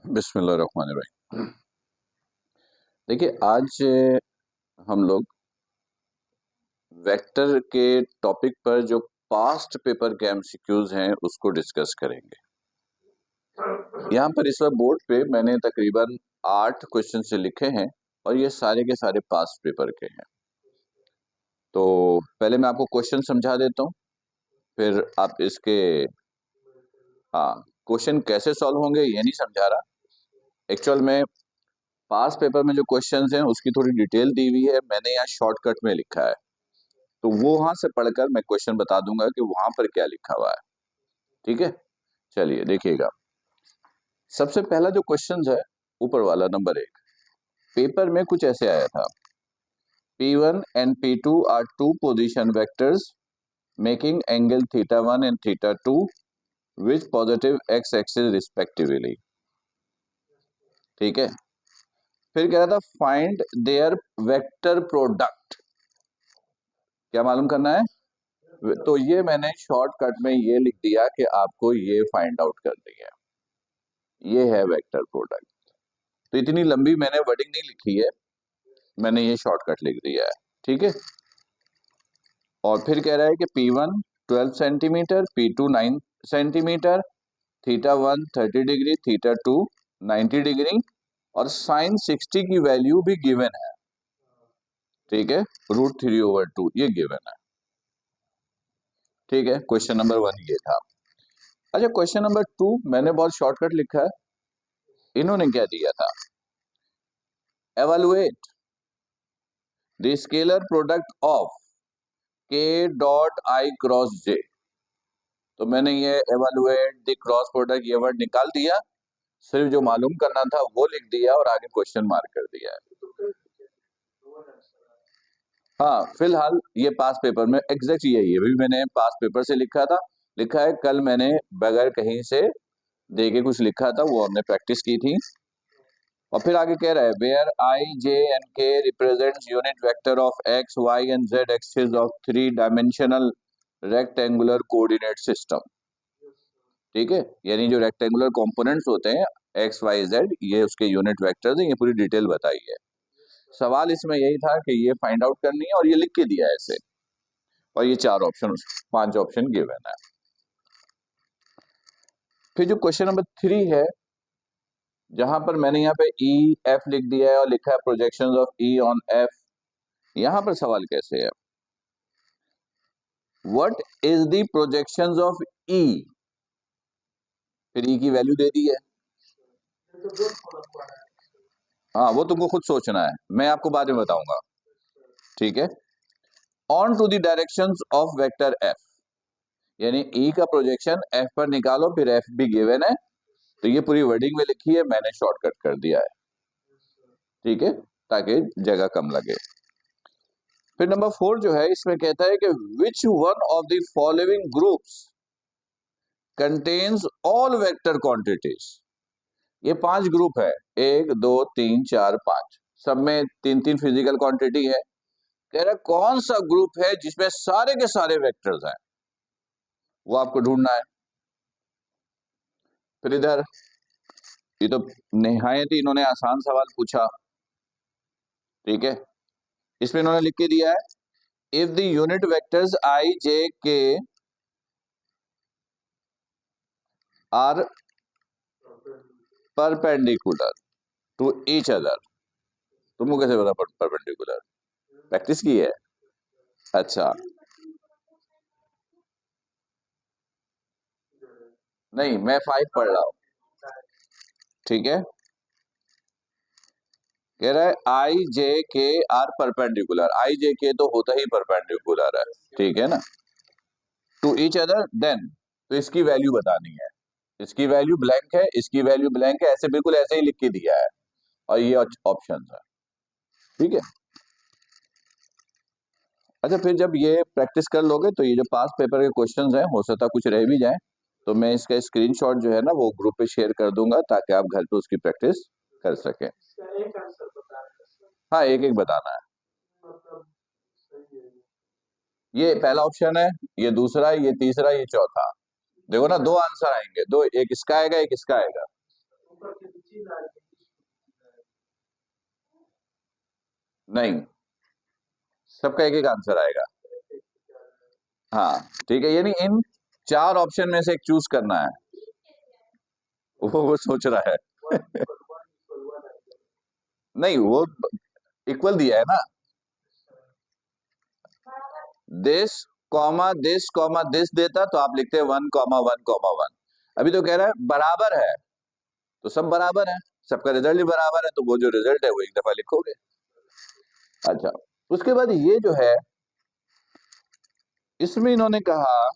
बिस्मिल्लाहिर्रहमानिर्रहीम। देखिए, आज हम लोग वेक्टर के टॉपिक पर जो पास्ट पेपर के एमसीक्यूज हैं उसको डिस्कस करेंगे। यहाँ पर इस वक्त बोर्ड पे मैंने तकरीबन 8 क्वेश्चन से लिखे हैं और ये सारे के सारे पास्ट पेपर के हैं। तो पहले मैं आपको क्वेश्चन समझा देता हूँ, फिर आप इसके क्वेश्चन कैसे सॉल्व होंगे ये नहीं समझा रहा। एक्चुअल में पास्ट पेपर में जो क्वेश्चंस हैं उसकी थोड़ी डिटेल दी हुई है, मैंने यहाँ शॉर्टकट में लिखा है, तो वो वहां से पढ़कर मैं क्वेश्चन बता दूंगा कि वहां पर क्या लिखा हुआ है। ठीक है, चलिए देखिएगा। सबसे पहला जो क्वेश्चन है ऊपर वाला नंबर 1, पेपर में कुछ ऐसे आया था, P1 and P2 are two position vectors making angle θ1 and θ2 with positive x axis respectively। ठीक है, फिर कह रहा था फाइंड देयर वेक्टर प्रोडक्ट। क्या मालूम करना है? तो ये मैंने शॉर्टकट में ये लिख दिया कि आपको ये फाइंड आउट करनी है, ये है वेक्टर प्रोडक्ट। तो इतनी लंबी मैंने वर्डिंग नहीं लिखी है, मैंने ये शॉर्टकट लिख दिया है। ठीक है, और फिर कह रहा है कि P1 12 centimetre, P2 9 centimetre, θ1 30 degree, θ2 90 degree और साइन 60 की वैल्यू भी गिवन है। ठीक है, √3/2 ये गिवन है। ठीक है, क्वेश्चन नंबर 1 ये था। अच्छा, क्वेश्चन नंबर 2 मैंने बहुत शॉर्टकट लिखा है, इन्होंने क्या दिया था, evaluate the scalar product of K dot I cross J। तो मैंने ये एवेलुएट द क्रॉस प्रोडक्ट ये वर्ड निकाल दिया, सिर्फ जो मालूम करना था वो लिख दिया और आगे क्वेश्चन मार्क कर दिया है। हाँ, फिलहाल ये पास पेपर में एग्जैक्ट यही है, अभी मैंने पास पेपर से लिखा था, लिखा है, कल मैंने बगैर कहीं से देके कुछ लिखा था, वो हमने प्रैक्टिस की थी। और फिर आगे कह रहा है where I, J and K represents unit vector of X, Y and Z axis of 3 dimensional rectangular coordinate system. ठीक है, यानी जो रेक्टेंगुलर कंपोनेंट्स होते हैं X, Y, Z, ये उसके यूनिट वेक्टर्स हैं, ये पूरी डिटेल बताई है। सवाल इसमें यही था कि ये फाइंड आउट करनी है और ये लिख के दिया है ऐसे, और ये 5 ऑप्शन गिवन है। फिर जो क्वेश्चन नंबर 3 है, जहां पर मैंने यहाँ पे ई एफ लिख दिया है और लिखा है projections of E on F. यहां पर सवाल कैसे है, what is the projections of E, फिर ई की वैल्यू दे दी है। हाँ, वो तुमको खुद सोचना है, मैं आपको बाद में बताऊंगा। ठीक है, on to the directions of vector F, यानी ई का प्रोजेक्शन एफ पर निकालो, फिर एफ भी गिवन है, तो ये पूरी वर्डिंग में लिखी है, मैंने शॉर्टकट कर दिया है। ठीक है, ताकि जगह कम लगे। फिर नंबर 4 जो है, इसमें कहता है कि which one of the following groups contains all vector quantities. ये 5 ग्रुप है, 1 2 3 4 5, सब में 3 फिजिकल क्वांटिटी है। कह रहा कौन सा ग्रुप है जिसमें सारे के सारे वेक्टर्स हैं, वो आपको ढूंढना है। फिर इधर ये तो निहायत ही इन्होंने आसान सवाल पूछा। ठीक है, इसमें इन्होंने लिख के दिया है, if the unit vectors I, J, K are perpendicular to each other. तुमको कैसे पता परपेंडिकुलर? प्रैक्टिस की है? अच्छा, नहीं, मैं 5 पढ़ रहा हूं। ठीक है, कह रहा है I, J, K are perpendicular, I, J, K तो होता ही परपेंडिकुलर है। ठीक है ना, टू ईच अदर, देन तो इसकी वैल्यू बतानी है, इसकी वैल्यू ब्लैंक है, इसकी वैल्यू ब्लैंक है, ऐसे बिल्कुल ऐसे ही लिख के दिया है, और ये ऑप्शन है। ठीक है, अच्छा, फिर जब ये प्रैक्टिस कर लोगे तो ये जो पास पेपर के क्वेश्चंस हैं, हो सकता कुछ रह भी जाए, तो मैं इसका स्क्रीनशॉट जो है ना वो ग्रुप पे शेयर कर दूंगा, ताकि आप घर पे उसकी प्रैक्टिस कर सकें। हाँ, एक एक बताना है। ये पहला ऑप्शन है, ये दूसरा, ये तीसरा, ये चौथा। देखो ना, 2 आंसर आएंगे, 2, एक इसका आएगा, एक इसका आएगा। नहीं, सबका एक एक आंसर आएगा। हाँ ठीक है, यानी इन चार ऑप्शन में से एक चूज करना है। वो सोच रहा है। नहीं, वो इक्वल दिया है ना, दिस देता तो आप लिखते 1,1,1,1। अभी तो कह रहा है बराबर है, तो सब बराबर है, सबका रिजल्ट भी बराबर है, तो वो जो रिजल्ट है वो एक दफा लिखोगे। अच्छा, उसके बाद ये जो है, इसमें इन्होंने कहा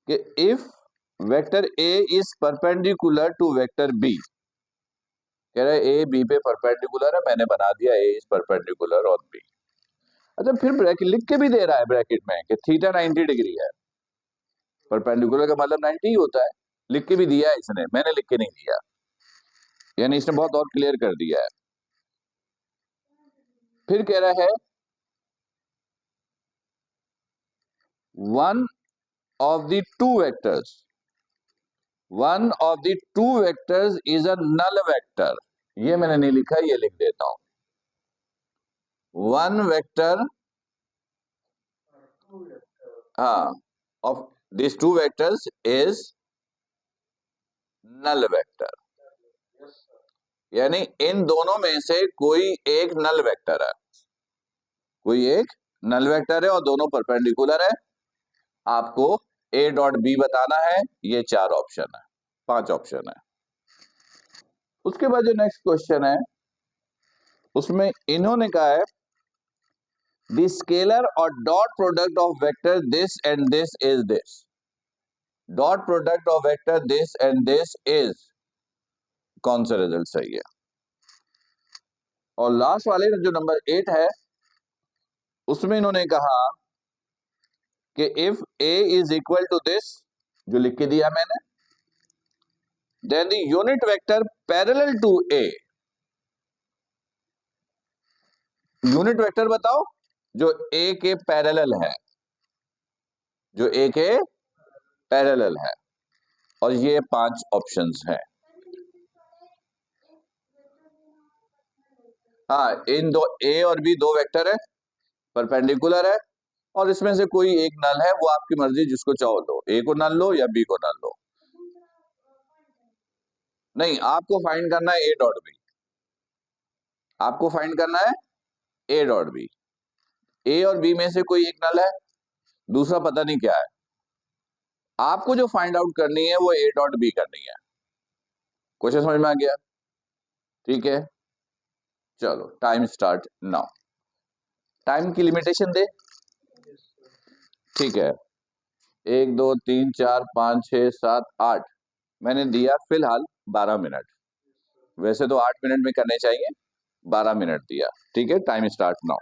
कि if vector A is perpendicular to vector B, कह रहा है ए बी पे परपेंडिकुलर है, मैंने बना दिया ए इज परपेंडिकुलर ऑन बी। अच्छा, फिर ब्रैकेट लिख के भी दे रहा है ब्रैकेट में कि थीटा 90 डिग्री है, परपेंडिकुलर का मतलब 90 ही होता है, लिख के भी दिया है इसने, मैंने लिख के नहीं दिया, यानी इसने बहुत और क्लियर कर दिया है। फिर कह रहा है one of the two vectors, one of the two vectors is a null vector. ये मैंने नहीं लिखा, ये लिख देता हूं, वन वेक्टर, हाँ, of this two vectors is null vector, यानी इन दोनों में से कोई एक नल वेक्टर है, कोई एक नल वेक्टर है और दोनों परपेंडिकुलर है। आपको ए डॉट बी बताना है, ये चार ऑप्शन है, पांच ऑप्शन है। उसके बाद जो नेक्स्ट क्वेश्चन है, उसमें इन्होंने कहा है द स्केलर और dot product of vector this and this is this, dot product of vector this and this is, कौन सा रिजल्ट सही है। और लास्ट वाले जो नंबर 8 है, उसमें इन्होंने कहा कि if A is equal to this, जो लिख के दिया मैंने, then the unit vector parallel to A, unit vector बताओ जो ए के पैरेलल है, जो ए के पैरेलल है, और ये पांच ऑप्शंस हैं। हाँ, इन दो ए और बी दो वेक्टर है, परपेंडिकुलर है, और इसमें से कोई एक नल है, वो आपकी मर्जी, जिसको चाहो लो, ए को नल लो या बी को नल लो। नहीं, आपको फाइंड करना है ए डॉट बी, आपको फाइंड करना है ए डॉट बी, ए और बी में से कोई एक नल है, दूसरा पता नहीं क्या है, आपको जो फाइंड आउट करनी है वो ए डॉट बी करनी है। क्वेश्चन समझ में आ गया? ठीक है, चलो टाइम स्टार्ट नाउ। टाइम की लिमिटेशन दे, ठीक है, 1 2 3 4 5 6 7 8, मैंने दिया फिलहाल 12 मिनट, वैसे तो 8 मिनट में करने चाहिए, 12 मिनट दिया। ठीक है, टाइम स्टार्ट नाउ।